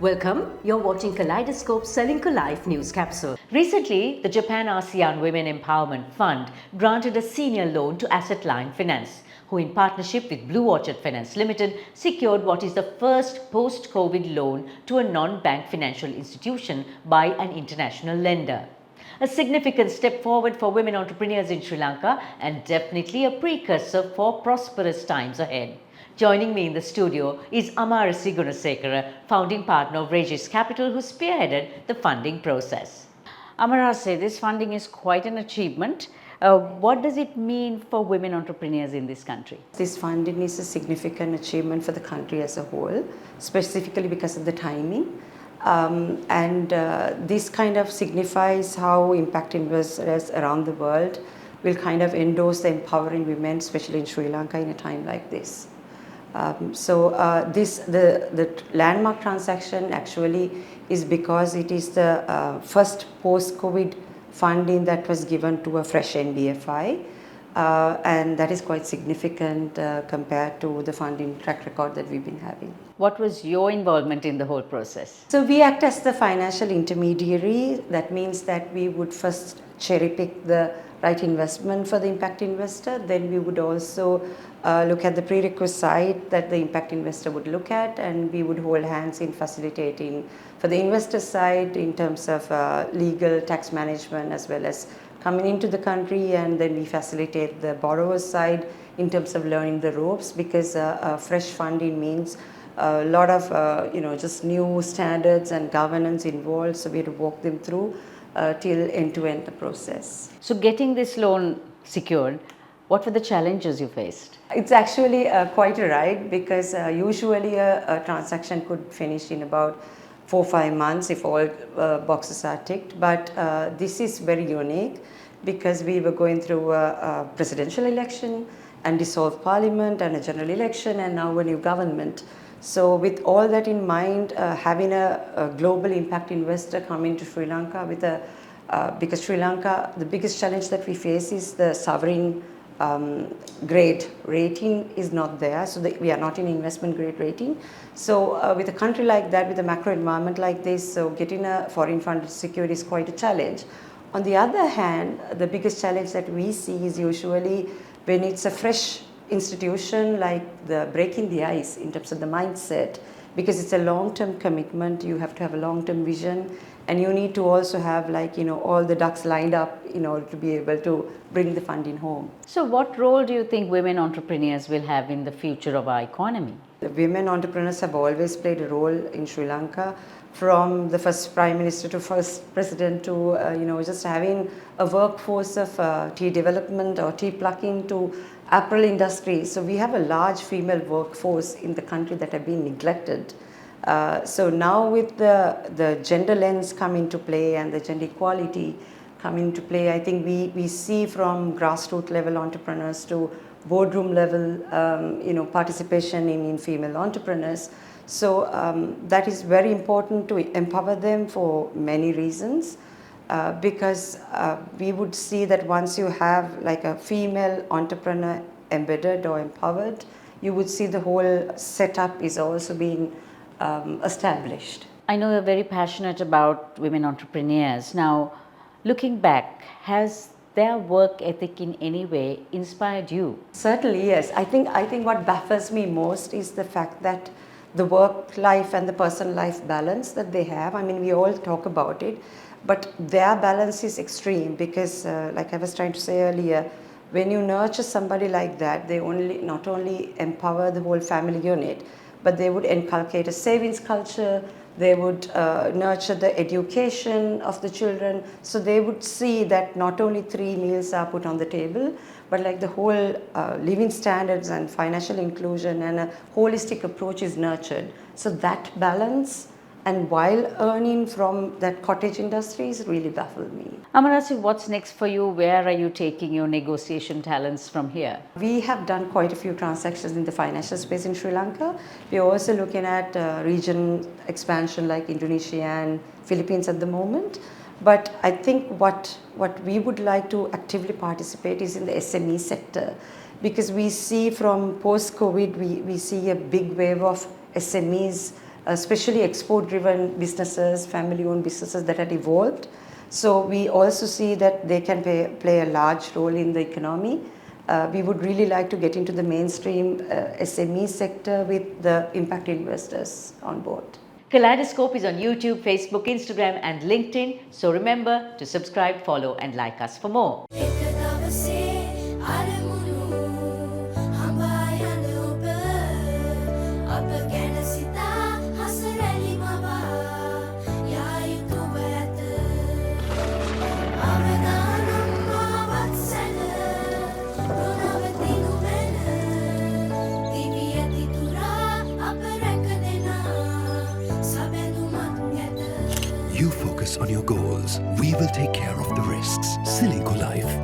Welcome, you're watching Kaleidoscope Srilanka Life News Capsule. Recently, the Japan ASEAN Women Empowerment Fund granted a senior loan to Asset Line Finance, who in partnership with Blue Orchard Finance Limited secured what is the first post-COVID loan to a non-bank financial institution by an international lender. A significant step forward for women entrepreneurs in Sri Lanka and definitely a precursor for prosperous times ahead. Joining me in the studio is Amarasi Gunasekara, founding partner of Regiis Capital, who spearheaded the funding process. Amarasi, this funding is quite an achievement. What does it mean for women entrepreneurs in this country? This funding is a significant achievement for the country as a whole, specifically because of the timing. This kind of signifies how impact investors around the world will kind of endorse the empowering women, especially in Sri Lanka, in a time like this. The landmark transaction actually is because it is the first post-COVID funding that was given to a fresh NBFI, and that is quite significant compared to the funding track record that we've been having. What was your involvement in the whole process? So we act as the financial intermediary. That means that we would first cherry pick the right investment for the impact investor. Then we would also look at the prerequisite that the impact investor would look at, and we would hold hands in facilitating for the investor side in terms of legal, tax management, as well as coming into the country, and then we facilitate the borrower side in terms of learning the ropes, because fresh funding means a lot of just new standards and governance involved, so we have to walk them through till end-to-end the process. So getting this loan secured, what were the challenges you faced? It's actually quite a ride, because usually a transaction could finish in about 4 or 5 months if all boxes are ticked, but this is very unique because we were going through a presidential election and dissolved parliament and a general election and now a new government. So with all that in mind, having a global impact investor come into Sri Lanka with because Sri Lanka, the biggest challenge that we face is the sovereign grade rating is not there, so we are not in investment grade rating. So with a country like that, with a macro environment like this, so getting a foreign fund secured is quite a challenge. On the other hand, the biggest challenge that we see is usually when it's a fresh institution, like the breaking the ice in terms of the mindset, because it's a long-term commitment. You have to have a long-term vision, and you need to also have all the ducks lined up in order to be able to bring the funding home. So what role do you think women entrepreneurs will have in the future of our economy? The women entrepreneurs have always played a role in Sri Lanka, from the first prime minister to first president to just having a workforce of tea development or tea plucking to apparel industry. So we have a large female workforce in the country that have been neglected. So now with the gender lens come into play and the gender equality come into play, I think we see from grassroots level entrepreneurs to boardroom level participation in female entrepreneurs. So that is very important to empower them for many reasons, because we would see that once you have like a female entrepreneur embedded or empowered, you would see the whole setup is also being established. I know you're very passionate about women entrepreneurs. Now, looking back, has their work ethic in any way inspired you? Certainly, yes. I think what baffles me most is the fact that the work life and the personal life balance that they have. I mean, we all talk about it, but their balance is extreme, because like I was trying to say earlier, when you nurture somebody like that, they not only empower the whole family unit, but they would inculcate a savings culture. They would nurture the education of the children. So they would see that not only 3 meals are put on the table, but like the whole living standards and financial inclusion and a holistic approach is nurtured. So that balance, and while earning from that cottage industries, really baffled me. Amarasi, what's next for you? Where are you taking your negotiation talents from here? We have done quite a few transactions in the financial space in Sri Lanka. We are also looking at region expansion like Indonesia and Philippines at the moment. But I think what we would like to actively participate is in the SME sector, because we see from post-COVID, we see a big wave of SMEs especially export-driven businesses, family-owned businesses that had evolved. So we also see that they can play a large role in the economy. We would really like to get into the mainstream SME sector with the impact investors on board. Kaleidoscope is on YouTube, Facebook, Instagram, and LinkedIn. So remember to subscribe, follow, and like us for more. You focus on your goals. We will take care of the risks. Srilanka Life.